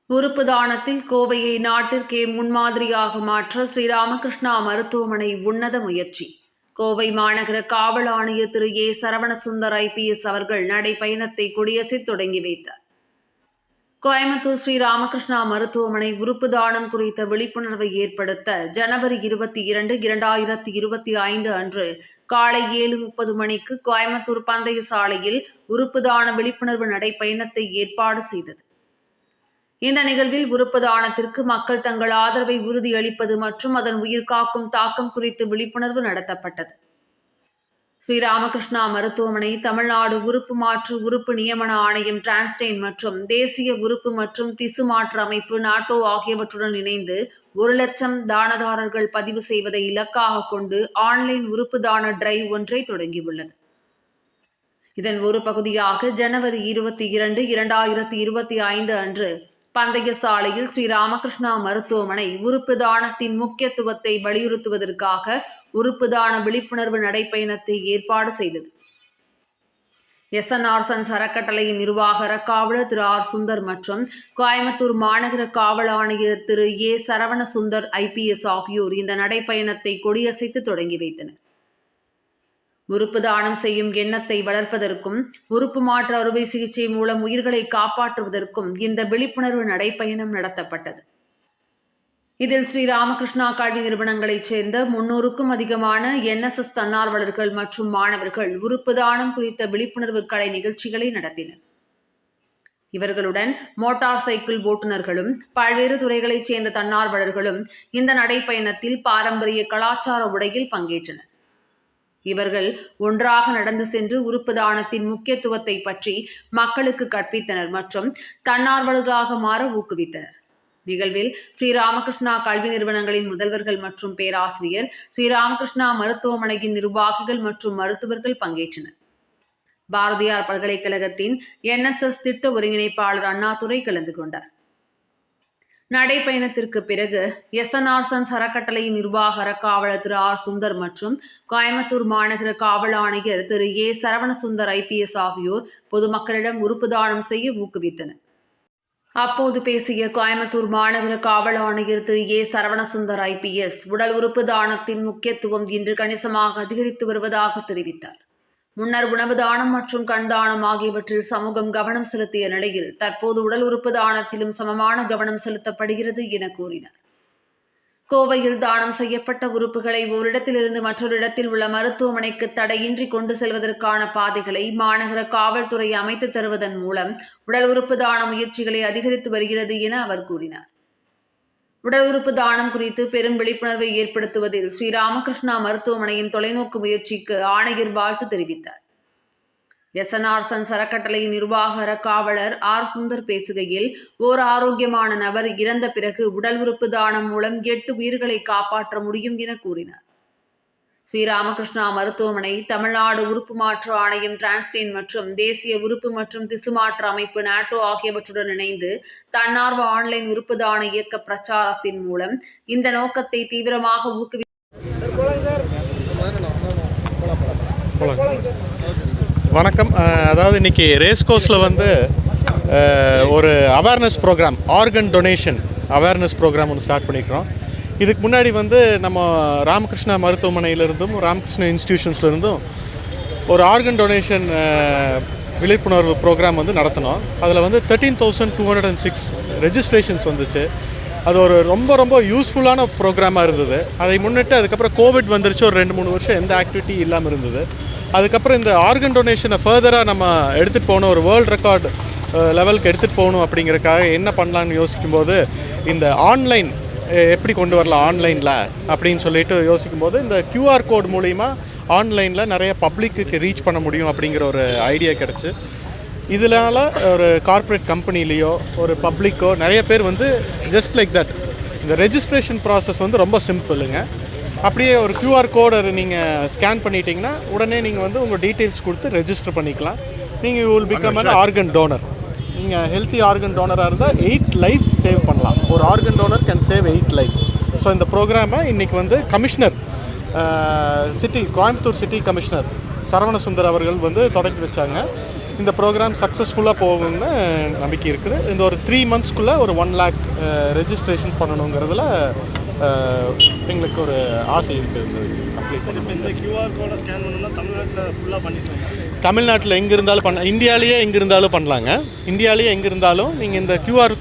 உறுப்பு தானத்தில் கோவையை நாட்டிற்கே முன்மாதிரியாக மாற்ற ஸ்ரீராமகிருஷ்ணா மருத்துவமனை உன்னத முயற்சி. கோவை மாநகர காவல் ஆணையர் திரு ஏ சரவணசுந்தர் IPS அவர்கள் நடைபயணத்தை கொடியசைத்து தொடங்கி வைத்தார். கோயம்புத்தூர் ஸ்ரீராமகிருஷ்ணா மருத்துவமனை உறுப்பு தானம் குறித்த விழிப்புணர்வை ஏற்படுத்த ஜனவரி 22, 2025 அன்று காலை 7:30 மணிக்கு கோயம்புத்தூர் பந்தய சாலையில் உறுப்பு தான விழிப்புணர்வு நடைபயணத்தை ஏற்பாடு செய்தது. இந்த நிகழ்வில் உறுப்பு தானத்திற்கு மக்கள் தங்கள் ஆதரவை உறுதியளிப்பது மற்றும் அதன் உயிர்காக்கும் தாக்கம் குறித்து விழிப்புணர்வு நடத்தப்பட்டது. ஸ்ரீராமகிருஷ்ணா மருத்துவமனை, தமிழ்நாடு உறுப்பு மாற்று உறுப்பு நியமன ஆணையம் டிரான்ஸ்டைன் மற்றும் தேசிய உறுப்பு மற்றும் திசு மாற்று அமைப்பு NATO ஆகியவற்றுடன் இணைந்து 1,00,000 தானதாரர்கள் பதிவு செய்வதை இலக்காக கொண்டு ஆன்லைன் உறுப்பு தான டிரைவ் ஒன்றை தொடங்கியுள்ளது. இதன் ஒரு பகுதியாக ஜனவரி 22, 2025 அன்று பந்தய சாலையில் ஸ்ரீராமகிருஷ்ணா மருத்துவமனை உறுப்பு தானத்தின் முக்கியத்துவத்தை வலியுறுத்துவதற்காக உறுப்பு தான விழிப்புணர்வு நடைபயணத்தை ஏற்பாடு செய்தது. SNR சன்ஸ் அறக்கட்டளையின் நிர்வாக காவலர் திரு R. சுந்தர் மற்றும் கோயம்புத்தூர் மாநகர காவல் ஆணையர் திரு ஏ சரவணசுந்தர் IPS ஆகியோர் இந்த நடைபயணத்தை கொடியசைத்து தொடங்கி வைத்தனர். உறுப்பு தானம் செய்யும் எண்ணத்தை வளர்ப்பதற்கும் உறுப்பு மாற்று அறுவை சிகிச்சை மூலம் உயிர்களை காப்பாற்றுவதற்கும் இந்த விழிப்புணர்வு நடைபயணம் நடத்தப்பட்டது. இதில் ஸ்ரீராமகிருஷ்ணா கல்வி நிறுவனங்களைச் சேர்ந்த 300க்கும் அதிகமான NSS தன்னார்வலர்கள் மற்றும் மாணவர்கள் உறுப்பு தானம் குறித்த விழிப்புணர்வு கலை நிகழ்ச்சிகளை நடத்தினர். இவர்களுடன் மோட்டார் சைக்கிள் ஓட்டுநர்களும் பல்வேறு துறைகளைச் சேர்ந்த தன்னார்வலர்களும் இந்த நடைபயணத்தில் பாரம்பரிய கலாச்சார உடையில் பங்கேற்றனர். இவர்கள் ஒன்றாக நடந்து சென்று உறுப்பு தானத்தின் முக்கியத்துவத்தை பற்றி மக்களுக்கு கற்பித்தனர் மற்றும் தன்னார்வலர்களாக மாற ஊக்குவித்தனர். நிகழ்வில் ஸ்ரீராமகிருஷ்ணா கல்வி நிறுவனங்களின் முதல்வர்கள் மற்றும் பேராசிரியர், ஸ்ரீராமகிருஷ்ணா மருத்துவமனையின் நிர்வாகிகள் மற்றும் மருத்துவர்கள் பங்கேற்றனர். பாரதியார் பல்கலைக்கழகத்தின் NSS திட்ட ஒருங்கிணைப்பாளர் அண்ணாதுரை கலந்து கொண்டார். நடைபயணத்திற்கு பிறகு SNR சன்ஸ் அறக்கட்டளையின் நிர்வாக காவலர் திரு R. சுந்தர் மற்றும் கோயம்புத்தூர் மாநகர காவல் ஆணையர் திரு ஏ சரவணசுந்தர் IPS ஆகியோர் பொதுமக்களிடம் உறுப்பு தானம் செய்ய ஊக்குவித்தனர். அப்போது பேசிய கோயம்புத்தூர் மாநகர காவல் ஆணையர் திரு ஏ சரவணசுந்தர் IPS உடல் உறுப்பு தானத்தின் முக்கியத்துவம் இன்று கணிசமாக அதிகரித்து வருவதாக தெரிவித்தார். முன்னர் உணவு தானம் மற்றும் கண் தானம் ஆகியவற்றில் சமூகம் கவனம் செலுத்திய நிலையில் தற்போது உடல் உறுப்பு தானத்திலும் சமமான கவனம் செலுத்தப்படுகிறது என கூறினார். கோவையில் தானம் செய்யப்பட்ட உறுப்புகளை ஓரிடத்திலிருந்து மற்றொரு இடத்தில் உள்ள மருத்துவமனைக்கு தடையின்றி கொண்டு செல்வதற்கான பாதைகளை மாநகர காவல்துறை அமைத்து தருவதன் மூலம் உடல் உறுப்பு தான முயற்சிகளை அதிகரித்து வருகிறது என அவர் கூறினார். உடல் உறுப்பு தானம் குறித்து பெரும் விழிப்புணர்வை ஏற்படுத்துவதில் ஸ்ரீராமகிருஷ்ணா மருத்துவமனையின் தொலைநோக்கு முயற்சிக்கு ஆணையர் வாழ்த்து தெரிவித்தார். SNR சன்ஸ் அறக்கட்டளையின் நிர்வாக காவலர் R. சுந்தர் பேசுகையில், ஓர் ஆரோக்கியமான நபர் இறந்த பிறகு உடல் உறுப்பு தானம் மூலம் 8 உயிர்களை காப்பாற்ற முடியும் என கூறினார். ஸ்ரீராமகிருஷ்ணா மருத்துவமனை, தமிழ்நாடு உறுப்பு மாற்று ஆணையம் டிரான்ஸ்டைன் மற்றும் தேசிய உறுப்பு மற்றும் திசு மாற்று அமைப்பு NATO ஆகியவற்றுடன் இணைந்து தன்னார்வ ஆன்லைன் உறுப்பு தான இயக்க பிரச்சாரத்தின் மூலம் இந்த நோக்கத்தை தீவிரமாக வணக்கம். அதாவது இன்னைக்கு ரேஸ் கோர்ஸில் ஒரு awareness program, organ donation awareness program ஒன்று ஸ்டார்ட் பண்ணிக்கிறோம். இதுக்கு முன்னாடி நம்ம ராமகிருஷ்ணா மருத்துவமனையிலிருந்தும் ராமகிருஷ்ணா இன்ஸ்டிடியூஷன்ஸ்லேருந்தும் ஒரு ஆர்கன் டொனேஷன் விழிப்புணர்வு ப்ரோக்ராம் நடத்தினோம். அதில் 13,206 ரெஜிஸ்ட்ரேஷன்ஸ் வந்துச்சு. அது ஒரு ரொம்ப யூஸ்ஃபுல்லான ப்ரோக்ராமாக இருந்தது. அதை முன்னிட்டு அதுக்கப்புறம் கோவிட் வந்துருச்சு. ஒரு 2-3 வருஷம் எந்த ஆக்டிவிட்டி இல்லாமல் இருந்தது. அதுக்கப்புறம் இந்த ஆர்கன் டொனேஷனை ஃபர்தராக நம்ம எடுத்துகிட்டு போகணும், ஒரு வேர்ல்டு ரெக்கார்டு லெவலுக்கு எடுத்துகிட்டு போகணும். அப்படிங்கிறதுக்காக என்ன பண்ணலான்னு யோசிக்கும்போது இந்த ஆன்லைன் எப்படி கொண்டு வரலாம் ஆன்லைனில் அப்படின்னு சொல்லிட்டு யோசிக்கும்போது இந்த QR கோட் மூலிமா ஆன்லைனில் நிறைய பப்ளிக்கு ரீச் பண்ண முடியும் அப்படிங்கிற ஒரு ஐடியா கிடச்சி, இதனால் ஒரு கார்ப்பரேட் கம்பெனிலேயோ ஒரு பப்ளிக்கோ நிறைய பேர் ஜஸ்ட் லைக் தட் இந்த ரெஜிஸ்ட்ரேஷன் ப்ராசஸ் ரொம்ப சிம்பிளுங்க. அப்படியே ஒரு QR கோடை நீங்கள் ஸ்கேன் பண்ணிட்டீங்கன்னா உடனே நீங்கள் உங்கள் டீட்டெயில்ஸ் கொடுத்து ரெஜிஸ்டர் பண்ணிக்கலாம். நீங்கள் will become an organ donor. நீங்கள் ஹெல்த்தி ஆர்கன் டோனராக இருந்தால் 8 லைஃப்ஸ் சேவ் பண்ணலாம். ஒரு organ donor can save 8 lifes. So இந்த ப்ரோக்ராமை இன்றைக்கி commissioner Coimbatore city commissioner Saravanasundar அவர்கள் தொடங்கி வச்சாங்க. இந்த ப்ரோக்ராம் சக்ஸஸ்ஃபுல்லாக போகும்னு நம்பிக்கை இருக்குது. இந்த ஒரு 3 monthsக்குள்ளே ஒரு 1 lakh ரெஜிஸ்ட்ரேஷன்ஸ் பண்ணணுங்கிறதுல எங்களுக்கு ஒரு ஆசை இருக்குது. அப்ளை பண்ணி இந்த கியூஆர் கோடை ஸ்கேன் பண்ணணும்னா தமிழ்நாட்டில் ஃபுல்லாக பண்ணிக்கலாம். தமிழ்நாட்டில் எங்கே இருந்தாலும் பண்ண, இந்தியாவிலேயே எங்கே இருந்தாலும் பண்ணலாங்க. இந்தியாவிலேயே எங்கே இருந்தாலும் நீங்கள் இந்த கியூஆர்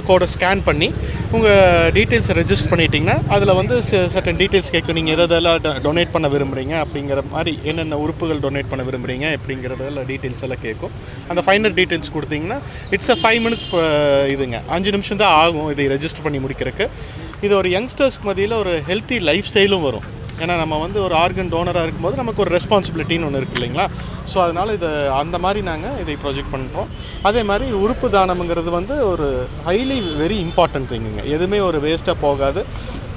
கோடை ஸ்கேன் பண்ணி உங்கள் டீட்டெயில்ஸை ரெஜிஸ்டர் பண்ணிட்டீங்கன்னா அதில் வந்து சர்டன் டீட்டெயில்ஸ் கேட்கும். நீங்கள் எதெல்லாம் டொனேட் பண்ண விரும்புகிறீங்க அப்படிங்கிற மாதிரி, என்னென்ன உறுப்புகள் டொனேட் பண்ண விரும்புகிறீங்க அப்படிங்கிறதெல்லாம் டீட்டெயில்ஸ் எல்லாம் கேட்கும். அந்த ஃபைனல் டீட்டெயில்ஸ் கொடுத்தீங்கன்னா இட்ஸ் 5 minutes இதுங்க, 5 நிமிஷம் தான் ஆகும் இதை ரெஜிஸ்டர் பண்ணி முடிக்கிறதுக்கு. இது ஒரு யங்ஸ்டர்ஸ்க்கு மத்தியில் ஒரு ஹெல்த்தி லைஃப் ஸ்டைலும் வரும். ஏன்னா நம்ம வந்து ஒரு ஆர்கன் டோனராக இருக்கும்போது நமக்கு ஒரு ரெஸ்பான்சிபிலிட்டின்னு ஒன்று இருக்குது இல்லைங்களா. ஸோ அதனால் இதை அந்த மாதிரி நாங்கள் இதை ப்ரொஜெக்ட் பண்ணுறோம். அதே மாதிரி உறுப்பு தானம்ங்கிறது வந்து ஒரு ஹைலி வெரி இம்பார்ட்டன்ட் திங்குங்க. எதுவுமே ஒரு வேஸ்ட்டாக போகாது.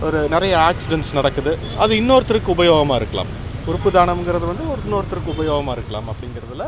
ஒரு நிறைய ஆக்சிடென்ட்ஸ் நடக்குது, அது இன்னொருத்தருக்கு உபயோகமாக இருக்கலாம். உறுப்பு தானம்ங்கிறது வந்து இன்னொருத்தருக்கு உபயோகமாக இருக்கலாம் அப்படிங்கிறதுல